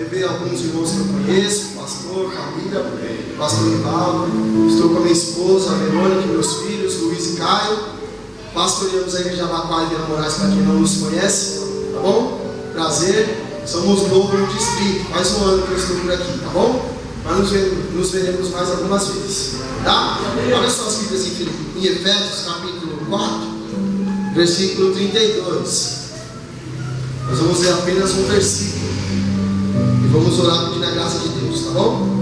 rever alguns irmãos que eu conheço, pastor, família, pastor Rivaldo. Estou com a minha esposa, a Verônica, meus filhos, Luiz e Caio. Pastoreamos a igreja Abacuá e Vila Moraes, para quem não nos conhece, tá bom? Prazer, somos novos no distrito, faz um ano que eu estou por aqui, tá bom? Mas nos veremos mais algumas vezes, tá? Olha só as Bíblias em Efésios capítulo 4, versículo 32. Nós vamos ler apenas um versículo e vamos orar pedindo a graça de Deus, tá bom?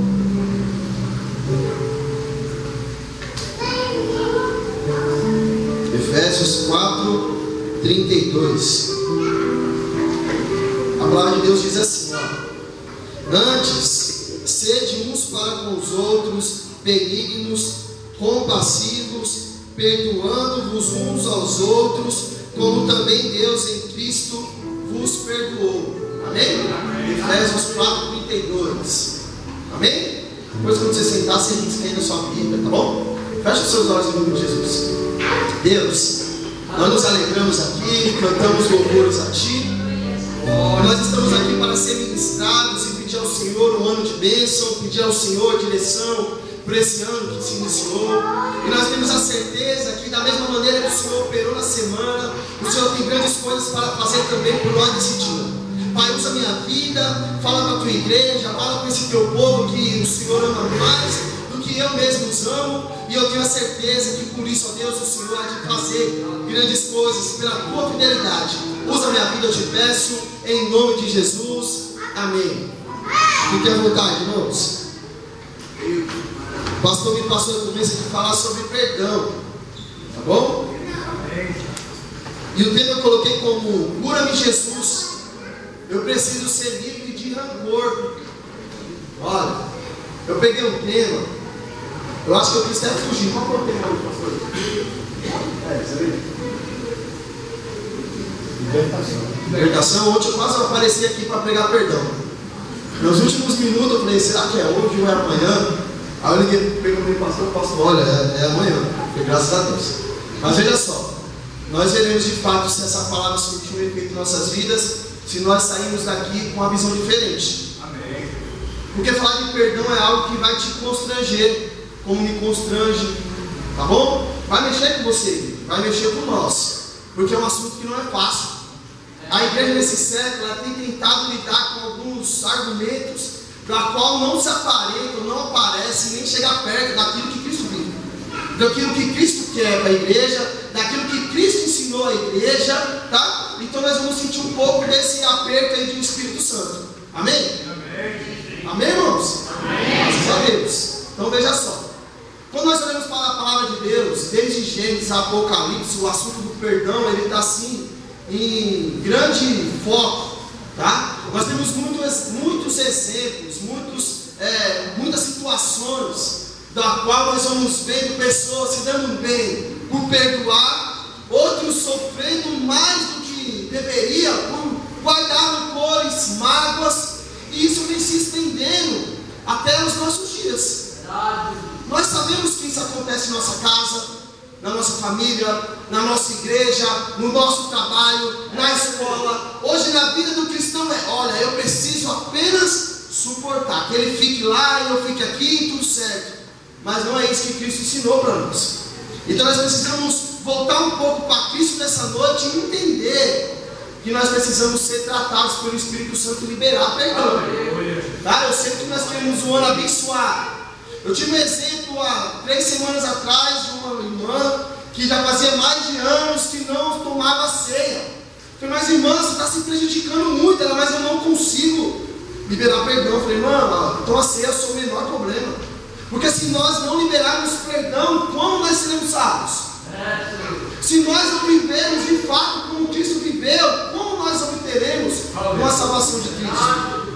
Efésios 4, 32. A palavra de Deus diz assim, ó: antes, sede uns para com os outros benignos, compassivos, perdoando-vos uns aos outros, como também Deus em Cristo vos perdoou. Amém? Efésios 4, 32. Amém? Depois, quando você sentar, você risca na sua Bíblia, tá bom? Feche os seus olhos em nome de Jesus. Deus, nós nos alegramos aqui, cantamos louvores a Ti. Nós estamos aqui para ser ministrados e pedir ao Senhor um ano de bênção, pedir ao Senhor direção por esse ano que se iniciou. E nós temos a certeza que, da mesma maneira que o Senhor operou na semana, o Senhor tem grandes coisas para fazer também por nós nesse dia. Pai, usa a minha vida, fala com a tua igreja, fala com esse teu povo que o Senhor ama mais do que eu mesmo os amo. E eu tenho a certeza que por isso, ó Deus, o Senhor há de fazer grandes coisas pela tua fidelidade. Usa a minha vida, eu te peço, em nome de Jesus. Amém. Fique à vontade, irmãos. O pastor me passou a conversa de falar sobre perdão, tá bom? E o tema eu coloquei como: cura-me, Jesus, eu preciso ser livre de rancor. Olha, eu peguei um tema, eu acho que eu quis até fugir. Qual foi o tema hoje, pastor? Isso aí. Libertação. Ontem eu quase apareci aqui para pregar perdão. Nos últimos minutos eu falei: será que é hoje ou é amanhã? Aí eu liguei, perguntei para o pastor: olha, é amanhã. Porque graças a Deus. Mas veja só, nós veremos de fato se essa palavra surtiu um efeito em nossas vidas, se nós sairmos daqui com uma visão diferente. Amém. Porque falar de perdão é algo que vai te constranger, como me constrange, tá bom? Vai mexer com você, vai mexer com nós, porque é um assunto que não é fácil. A igreja nesse século ela tem tentado lidar com alguns argumentos da qual não se aparentam, não aparece, nem chega perto daquilo que Cristo vive, daquilo que Cristo quer para a igreja, daquilo que Cristo ensinou à igreja, tá? Então nós vamos sentir um pouco desse aperto aí do Espírito Santo. Amém? Amém, amém, irmãos? Amém. Graças a Deus. Então veja só, quando nós olhamos para a palavra de Deus, desde Gênesis a Apocalipse, o assunto do perdão ele está assim em grande foco, tá? Nós temos muitos exemplos, muitas situações da qual nós vamos vendo pessoas se dando bem por perdoar, outros sofrendo mais do que deveria por guardar rancores, mágoas, e isso vem se estendendo até os nossos dias. Nós sabemos que isso acontece em nossa casa, na nossa família, na nossa igreja, no nosso trabalho, na escola. Hoje na vida do cristão olha, eu preciso apenas suportar, que ele fique lá e eu fique aqui e tudo certo. Mas não é isso que Cristo ensinou para nós. Então nós precisamos voltar um pouco para Cristo nessa noite e entender que nós precisamos ser tratados pelo Espírito Santo e liberar perdão. Tá? Eu sei que nós queremos um ano abençoado. Eu tive um exemplo há 3 semanas atrás de uma irmã que já fazia mais de anos que não tomava ceia. Eu falei: mas irmã, você está se prejudicando muito. Ela: mas eu não consigo liberar perdão. Eu falei: irmã, toma ceia, é o seu menor problema. Porque se nós não liberarmos perdão, como nós seremos salvos? Se nós não vivermos de fato como Cristo viveu, como nós obteremos uma salvação de Cristo?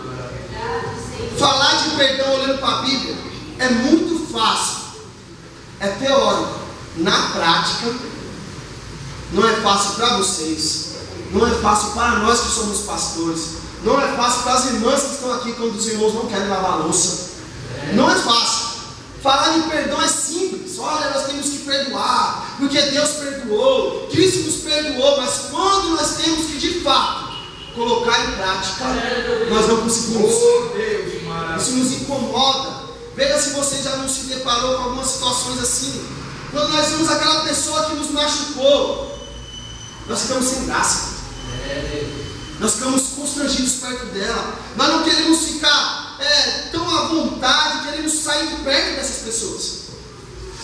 Falar de perdão olhando para a Bíblia é muito fácil, é teórico. Na prática, não é fácil para vocês, não é fácil para nós que somos pastores, não é fácil para as irmãs que estão aqui quando os irmãos não querem lavar a louça. Não é fácil. Falar de perdão é simples. Olha, nós temos que perdoar, porque Deus perdoou, Cristo nos perdoou. Mas quando nós temos que de fato colocar em prática, nós não conseguimos. Isso nos incomoda. Veja se você já não se deparou com algumas situações assim. Quando nós vemos aquela pessoa que nos machucou, nós ficamos sem graça. Nós ficamos constrangidos perto dela. Nós não queremos ficar tão à vontade, queremos sair de perto dessas pessoas.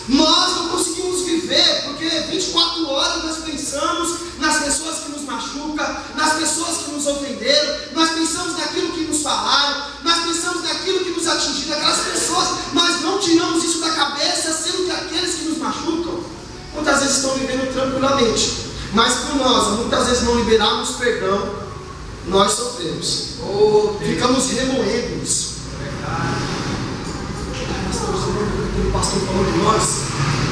Nós não conseguimos viver, porque 24 horas nós pensamos nas pessoas que nos machucam, nas pessoas que nos ofenderam, nós pensamos naquilo que nos falaram, nós pensamos naquilo que nos atingiu, naquelas pessoas, mas não tiramos isso da cabeça, sendo que aqueles que nos machucam, muitas vezes estão vivendo tranquilamente, mas por nós, muitas vezes não liberarmos perdão, nós sofremos, ficamos remoendo isso. O pastor falou de nós,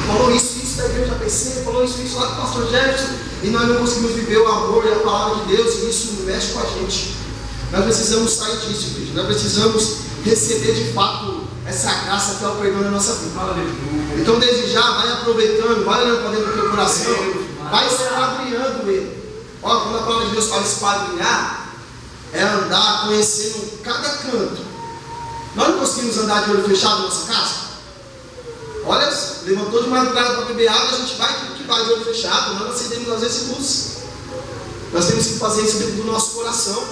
falou isso da igreja ABC, falou isso lá com o pastor Jefferson, e nós não conseguimos viver o amor e a palavra de Deus, e isso mexe com a gente. Nós precisamos sair disso, igreja. Nós precisamos receber de fato essa graça que é o perdão na nossa vida. Então desde já, vai aproveitando, vai olhando para dentro do teu coração, vai esquadrinhando ele. Ó, quando a palavra de Deus fala esquadrinhar, é andar conhecendo cada canto. Nós não conseguimos andar de olho fechado na nossa casa? Olha, levantou de madrugada para beber água, a gente vai de olho fechado, nós acendemos às vezes luz. Nós temos que fazer isso dentro do nosso coração.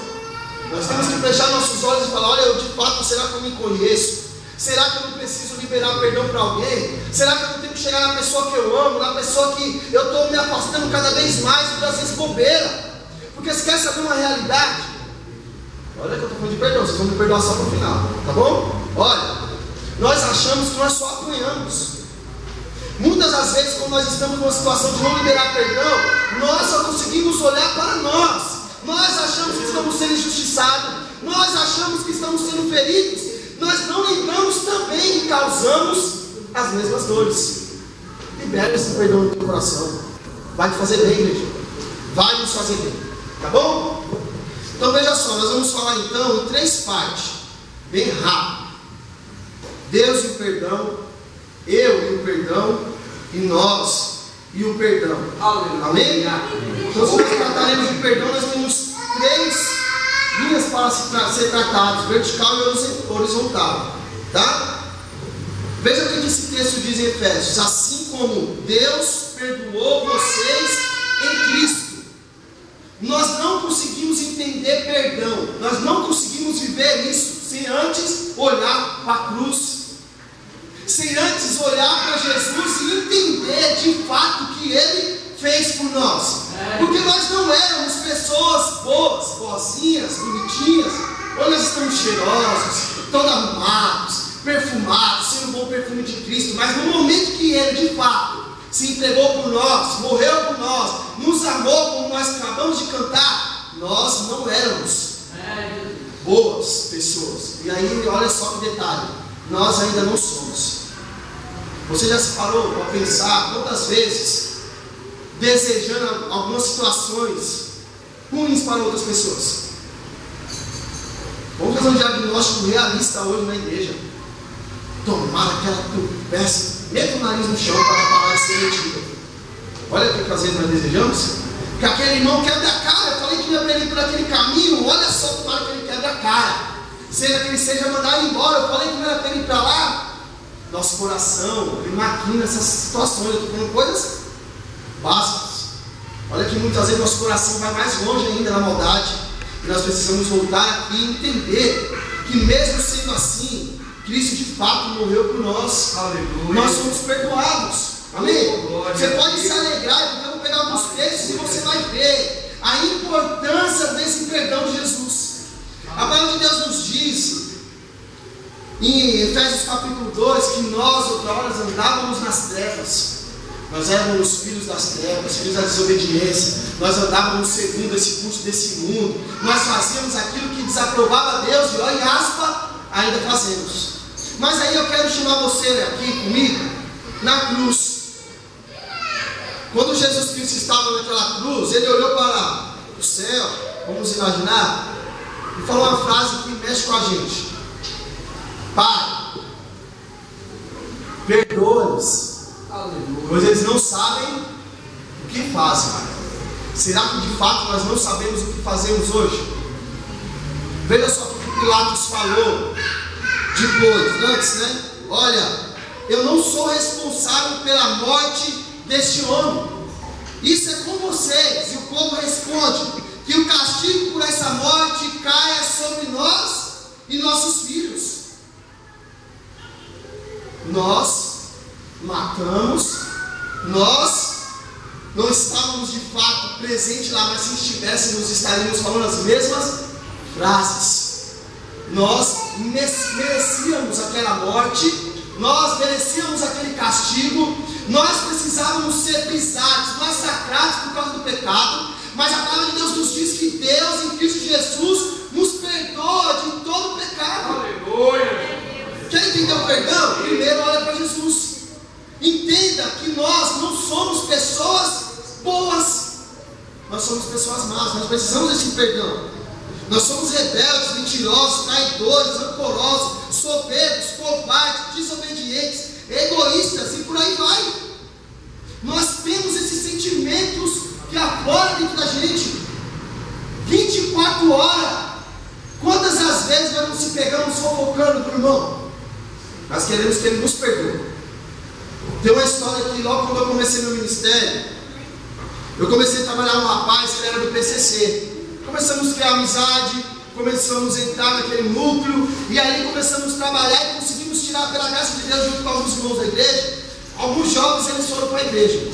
Nós temos que fechar nossos olhos e falar: olha, eu de fato, será que eu me conheço? Será que eu não preciso liberar perdão para alguém? Será que eu não tenho que chegar na pessoa que eu amo, na pessoa que eu estou me afastando cada vez mais, muitas vezes bobeira? Porque você quer saber uma realidade? Olha que eu estou falando de perdão, vocês vão me perdoar só no final, tá bom? Olha, nós achamos que nós só apanhamos. Muitas das vezes, quando nós estamos numa situação de não liberar perdão, nós só conseguimos olhar para nós. Nós achamos que estamos sendo injustiçados, nós achamos que estamos sendo feridos, nós não lembramos também que causamos as mesmas dores. Libera esse perdão no teu coração. Vai te fazer bem, igreja. Vai nos fazer bem. Tá bom? Então veja só, nós vamos falar então em 3 partes, bem rápido. Deus e o perdão, eu e o perdão, e nós e o perdão. Amém? Então se nós trataremos de perdão, nós temos 3 linhas para ser tratados, vertical e horizontal. Tá? Veja o que esse texto diz em Efésios: assim como Deus perdoou vocês em Cristo. Nós não conseguimos entender perdão, nós não conseguimos viver isso sem antes olhar para a cruz, sem antes olhar para Jesus e entender de fato o que Ele fez por nós. Porque nós não éramos pessoas boas, boazinhas, bonitinhas. Hoje nós estamos cheirosos, todos arrumados, perfumados, sendo um bom perfume de Cristo. Mas no momento que Ele de fato se entregou por nós, morreu por nós, nos amou, como nós acabamos de cantar, nós não éramos boas pessoas. E aí, olha só que detalhe, nós ainda não somos. Você já se parou para pensar quantas vezes desejando algumas situações ruins para outras pessoas? Vamos fazer um diagnóstico realista hoje na igreja. Tomara que ela tropeça, meta o nariz no chão para parar de ser mentira. Olha o que às vezes nós desejamos. Que aquele irmão quebre a cara. Eu falei que ia para ele por aquele caminho. Olha só, tomara que ele quebre a cara. Seja que ele seja mandado embora. Eu falei que não era para ele ir para lá. Nosso coração, ele maquina essas situações. Eu estou falando coisas básicas. Olha que muitas vezes nosso coração vai mais longe ainda na maldade. E nós precisamos voltar aqui e entender que mesmo sendo assim, Cristo de fato morreu por nós. Aleluia. Nós somos perdoados. Amém? Você pode se alegrar, porque eu vou pegar alguns textos e você vai ver a importância desse perdão de Jesus. A palavra de Deus nos diz em Efésios capítulo 2 que nós outra hora andávamos nas trevas. Nós éramos filhos das trevas, filhos da desobediência. Nós andávamos segundo esse curso desse mundo. Nós fazíamos aquilo que desaprovava a Deus, e olha, em aspa, ainda fazemos. Mas aí eu quero chamar você aqui comigo na cruz. Quando Jesus Cristo estava naquela cruz, Ele olhou para o céu, vamos imaginar, e falou uma frase que mexe com a gente: Pai, perdoa-nos, pois eles não sabem o que fazem. Será que de fato nós não sabemos o que fazemos hoje? Veja só o que Pilatos falou depois, antes, né? Olha, eu não sou responsável pela morte deste homem. Isso é com vocês. E o povo responde que o castigo por essa morte caia sobre nós e nossos filhos. Nós matamos, nós não estávamos de fato presentes lá, mas se estivéssemos, estaríamos falando as mesmas frases. Nós merecíamos aquela morte, nós merecíamos aquele castigo, nós precisávamos ser pisados, massacrados por causa do pecado, mas a palavra de Deus nos diz que Deus, em Cristo Jesus, nos perdoa de todo o pecado. Aleluia! Quer entender o perdão? Primeiro olha para Jesus. Entenda que nós não somos pessoas boas, nós somos pessoas más, nós precisamos desse perdão. Nós somos rebeldes, mentirosos, traidores, rancorosos, soberbos, covardes, desobedientes, egoístas e por aí vai. Nós temos esses sentimentos que afloram dentro da gente 24 horas. Quantas as vezes nós não se pegamos fofocando para o irmão? Nós queremos que ele nos perdoe. Tem uma história que logo quando eu comecei meu ministério, eu comecei a trabalhar com um rapaz que era do PCC. Começamos a criar amizade, começamos a entrar naquele núcleo, e aí começamos a trabalhar e conseguimos tirar pela graça de Deus junto com alguns irmãos da igreja. Alguns jovens eles foram para a igreja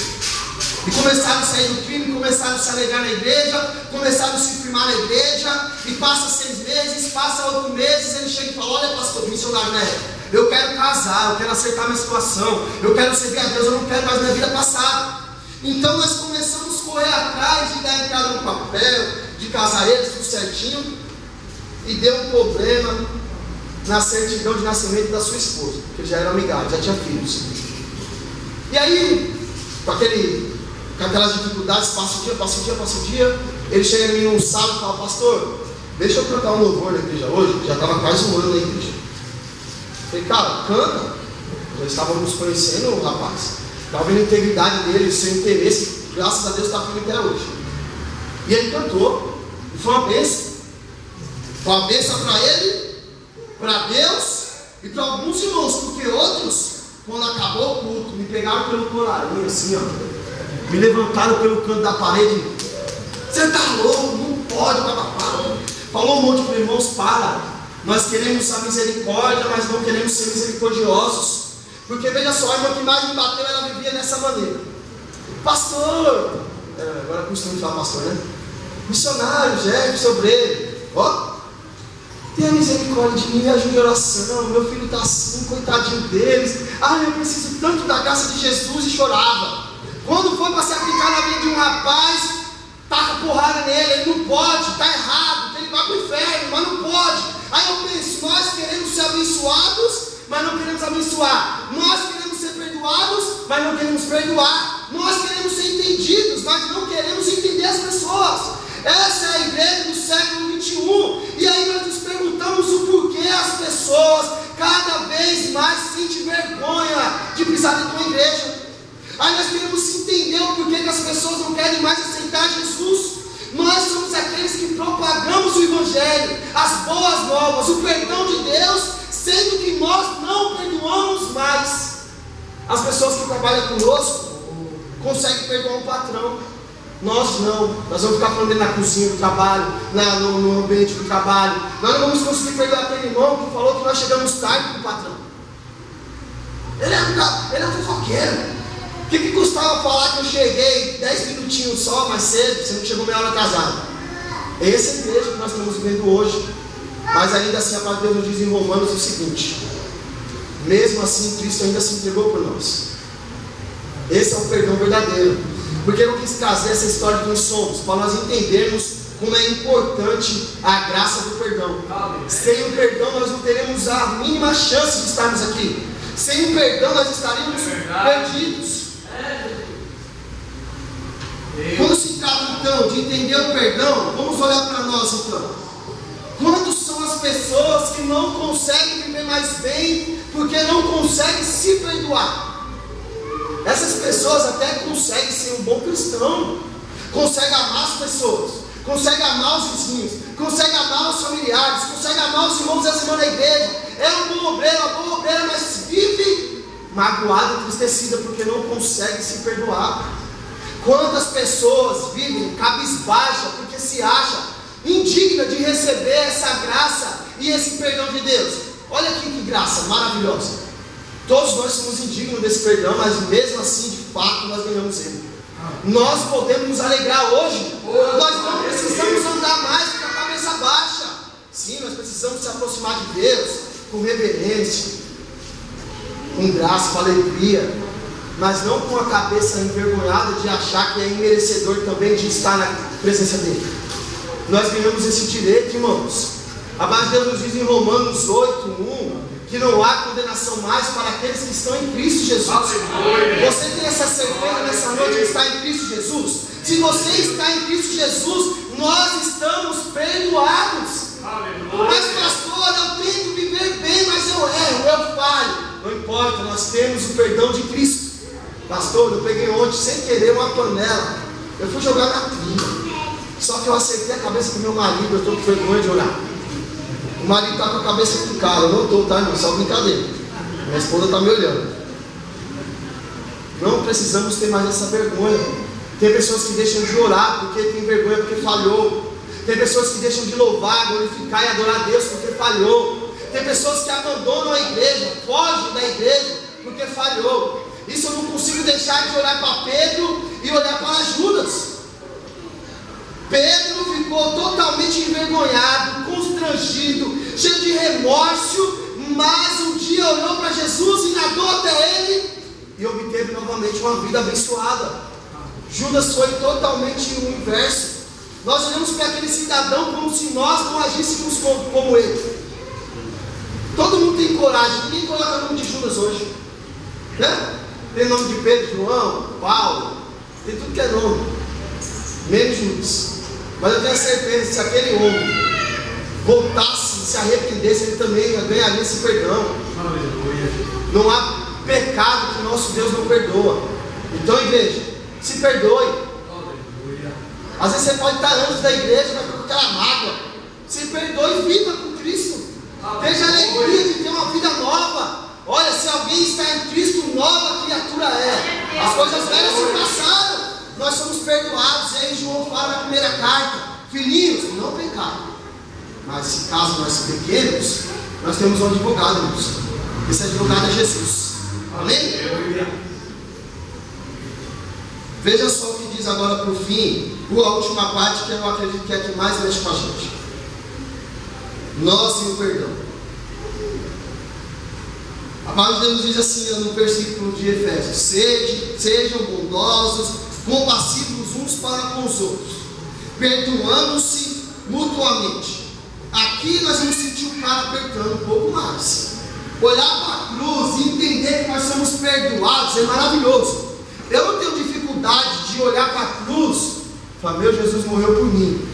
e começaram a sair do crime, começaram a se alegrar na igreja, começaram a se firmar na igreja, e passa 6 meses, passa 8 meses, ele chega e fala: olha pastor, missionário, né? Eu quero casar, eu quero acertar minha situação, eu quero servir a Deus, eu não quero mais minha vida passada. Então nós começamos a correr atrás de dar entrada no papel, de casar eles, tudo certinho, e deu um problema na certidão de nascimento da sua esposa, que já era amigável, já tinha filhos. E aí, com aquelas dificuldades, passa o dia, ele chega em mim um sábado e fala: pastor, deixa eu cantar um louvor na igreja hoje, já estava quase um ano na igreja. Eu falei: cara, canta. Já estávamos conhecendo o rapaz, estava vendo a integridade dele, o seu interesse, graças a Deus está firme até hoje. E ele cantou, e foi uma bênção. Foi uma bênção para ele, para Deus e para alguns irmãos, porque outros, quando acabou o culto, me pegaram pelo colarinho assim, ó, me levantaram pelo canto da parede. Você está louco, não pode, papapá. Falou um monte para irmãos: para, nós queremos a misericórdia, mas não queremos ser misericordiosos. Porque veja só, a irmã que mais me bateu, ela vivia dessa maneira: pastor, agora é costume falar pastor, né? Missionário, Jefferson, obreiro, ó, tenha misericórdia de mim, me ajude em oração, meu filho está assim, coitadinho deles, eu preciso tanto da graça de Jesus, e chorava. Quando foi para se aplicar na vida de um rapaz, taca porrada nele, ele não pode, está errado, ele vai para o inferno, mas não pode. Aí eu penso: nós queremos ser abençoados, mas não queremos abençoar. Nós queremos ser perdoados, mas não queremos perdoar. Nós queremos ser entendidos, mas não queremos entender as pessoas. Essa é a igreja do século 21. E aí nós nos perguntamos o porquê as pessoas cada vez mais sentem vergonha de pisar dentro de uma igreja. Aí nós queremos entender o porquê que as pessoas não querem mais aceitar Jesus. Nós somos aqueles que propagamos o Evangelho, as boas novas, o perdão de Deus, sendo que nós não perdoamos mais. As pessoas que trabalham conosco conseguem perdoar um patrão. Nós não. Nós vamos ficar falando na cozinha do trabalho, no ambiente do trabalho. Nós não vamos conseguir perdoar aquele irmão que falou que nós chegamos tarde com o patrão. Ele é fofoqueiro. O que custava falar que eu cheguei 10 minutinhos só, mais cedo, você não chegou meia hora atrasado? Essa é a igreja que nós estamos vivendo hoje. Mas ainda assim a palavra de Deus nos diz em Romanos o seguinte: mesmo assim Cristo ainda se entregou por nós. Esse é o perdão verdadeiro. Porque eu quis trazer essa história de quem somos, para nós entendermos como é importante a graça do perdão. Sem o perdão nós não teremos a mínima chance de estarmos aqui. Sem o perdão nós estaríamos perdidos. Quando se trata então de entender o perdão, vamos olhar para nós então. Quantas são as pessoas que não conseguem viver mais bem porque não conseguem se perdoar? Essas pessoas até conseguem ser um bom cristão, conseguem amar as pessoas, conseguem amar os vizinhos, conseguem amar os familiares. familiares, consegue amar os irmãos e as irmãs da igreja, é um bom obreiro, uma boa obreira, mas vive magoada, entristecida, porque não consegue se perdoar. Quantas pessoas vivem cabisbaixa, porque se acha indigna de receber essa graça e esse perdão de Deus? Olha aqui que graça maravilhosa. Todos nós somos indignos desse perdão, mas mesmo assim, de fato, nós ganhamos ele. Nós podemos nos alegrar hoje. Nós não precisamos andar mais com a cabeça baixa. Sim, nós precisamos se aproximar de Deus com reverência, com graça, com alegria, mas não com a cabeça envergonhada de achar que é imerecedor também de estar na presença dele. Nós ganhamos esse direito, irmãos. A palavra de Deus nos diz em Romanos 8:1 que não há condenação mais para aqueles que estão em Cristo Jesus. Você tem essa certeza nessa noite de estar em Cristo Jesus? Se você está em Cristo Jesus, nós estamos perdoados. Mas pastor, eu tento viver bem, mas eu erro, eu falho. Não importa, nós temos o perdão de Cristo. Pastor, eu peguei ontem sem querer uma panela, eu fui jogar na pia, só que eu acertei a cabeça do meu marido, eu estou com vergonha de orar. O marido está com a cabeça picada, eu não estou, tá, irmão? Só brincadeira. Minha esposa está me olhando. Não precisamos ter mais essa vergonha. Tem pessoas que deixam de orar porque tem vergonha, porque falhou. Tem pessoas que deixam de louvar, glorificar e adorar a Deus porque falhou. Tem pessoas que abandonam a igreja, fogem da igreja porque falhou. Isso eu não consigo deixar de olhar para Pedro e olhar para Judas. Pedro ficou totalmente envergonhado, constrangido, cheio de remorso, mas um dia olhou para Jesus e nadou até ele e obteve novamente uma vida abençoada. Judas foi totalmente o inverso. Nós olhamos para aquele cidadão como se nós não agíssemos como ele. Todo mundo tem coragem, ninguém coloca o nome de Judas hoje, né? Tem nome de Pedro, João, Paulo, tem tudo que é nome, menos Judas. Mas eu tenho certeza que se aquele homem voltasse e se arrependesse, ele também ganharia esse perdão. Não há pecado que nosso Deus não perdoa. Então, igreja, se perdoe. Às vezes você pode estar anos da igreja, mas com aquela mágoa. Se perdoe e viva com Cristo. Veja a alegria de ter uma vida nova. Olha, se alguém está em Cristo, nova criatura é. As coisas velhas se passaram. Nós somos perdoados. E aí João fala na primeira carta: filhinhos, não pecaram. Mas se caso nós pequenos, nós temos um advogado, irmãos. Esse advogado é Jesus. Amém? Veja só o que diz agora para o fim, a última parte, que eu acredito que é a que mais mexe com a gente. Nós e o perdão. A palavra de Deus diz assim no versículo de Efésios: sejam bondosos, compassivos uns para com os outros, perdoando-se mutuamente. Aqui nós vamos sentir o cara apertando um pouco mais. Olhar para a cruz e entender que nós somos perdoados é maravilhoso. Eu não tenho dificuldade de olhar para a cruz e falar: meu Jesus morreu por mim.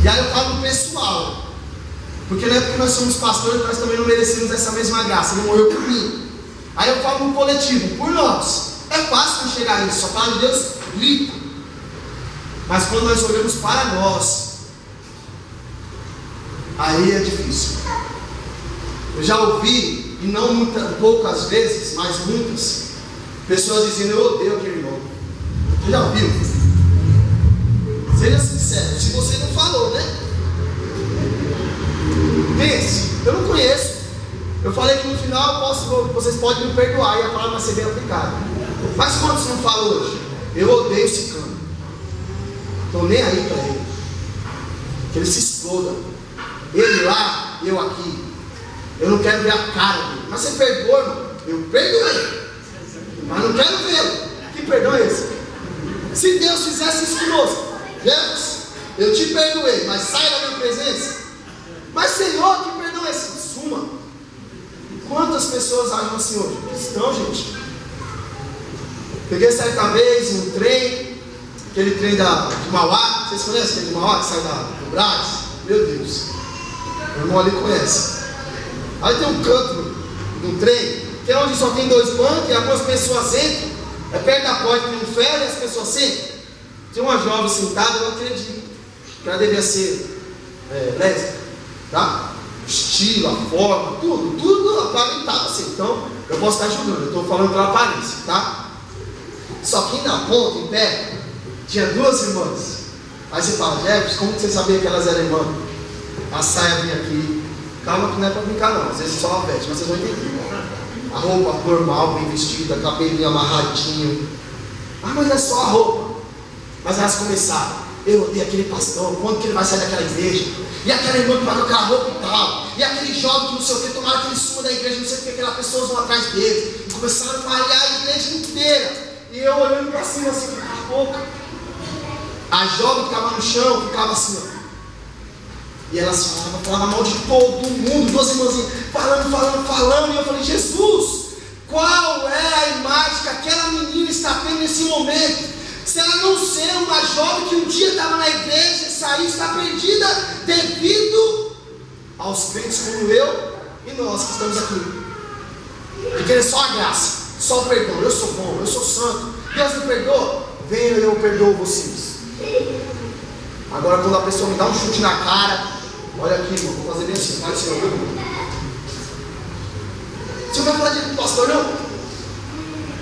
E aí eu falo no pessoal, porque não é porque nós somos pastores, nós também não merecemos essa mesma graça. Ele morreu por mim. Aí eu falo no coletivo, por nós. É fácil enxergar isso, a palavra de Deus grita. Mas quando nós olhamos para nós, aí é difícil. Eu já ouvi, e não poucas vezes, mas muitas, pessoas dizendo: eu odeio aquele irmão. Você já ouviu? Seja sincero, se você não falou, né? Pense, eu não conheço. Eu falei que no final vocês podem me perdoar e a palavra vai ser bem aplicada. Mas quantos não falam hoje? Eu odeio esse cano. Estou nem aí para ele. Que ele se exploda. Ele lá, eu aqui. Eu não quero ver a cara dele. Mas você perdoa, irmão? Eu perdoei, mas não quero vê-lo. Que perdão é esse? Se Deus fizesse isso conosco: Deus, eu te perdoei, mas sai da minha presença. Mas Senhor, que perdão é esse? Suma. Quantas pessoas agem assim hoje? Cristão, gente. Peguei certa vez um trem, aquele trem de Mauá. Vocês conhecem aquele de Mauá que sai do Brás? Meu Deus, o irmão ali conhece. Aí tem um canto do trem, que é onde só tem 2 bancos e algumas pessoas entram. É perto da porta, tem um ferro e as pessoas sentam. Tem uma jovem sentada, eu acredito que ela devia ser lésbica. Tá? O estilo, a forma, tudo aparentava assim. Então, eu posso estar julgando, eu estou falando pela aparência, tá? Só que na ponta, em pé, tinha duas irmãs. Aí você fala, Jefferson, como você sabia que elas eram irmãs? A saia vinha aqui. Calma que não é para brincar não, às vezes só a veste, mas vocês vão entender. A roupa normal, bem vestida, cabelinho amarradinho. Ah, mas é só a roupa. Mas elas começaram, eu odeio aquele pastor, quando que ele vai sair daquela igreja? E aquela irmã que pagou aquela roupa e tal. E aquele jovem que não sei o que, tomaram aquele sumo da igreja, não sei o que, aquelas pessoas vão atrás dele. E começaram a malhar a igreja inteira. E eu olhando para cima assim, com a boca. A jovem que estava no chão, ficava assim, ó. E elas falavam mal de todo mundo, duas irmãzinhas, falando. E eu falei, Jesus, qual é a imagem que aquela menina está tendo nesse momento? Se ela não ser uma jovem que um dia estava na igreja e saiu, está perdida devido aos crentes como eu e nós que estamos aqui. E querer só a graça, só o perdão. Eu sou bom, eu sou santo. Deus me perdoa, venha e eu perdoo vocês. Agora quando a pessoa me dá um chute na cara, olha aqui, irmão, vou fazer bem assim, vai ser Você vai falar de pastor, não?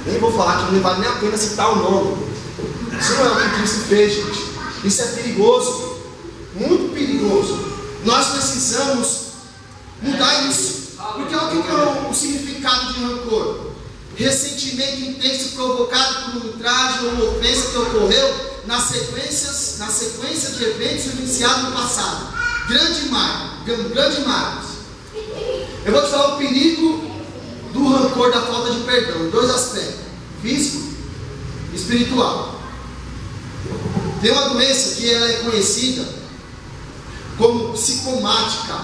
Nem vou falar que não vale nem a pena citar o nome. Isso não é o que Cristo fez, gente. Isso é perigoso, muito perigoso. Nós precisamos mudar isso. Porque olha o que é o significado de rancor: ressentimento intenso provocado por um ultraje ou uma ofensa que ocorreu na sequência de eventos iniciados no passado. Grande mágoa. Eu vou te falar o perigo do rancor, da falta de perdão, em dois aspectos: físico e espiritual. Tem uma doença que ela é conhecida como psicomática.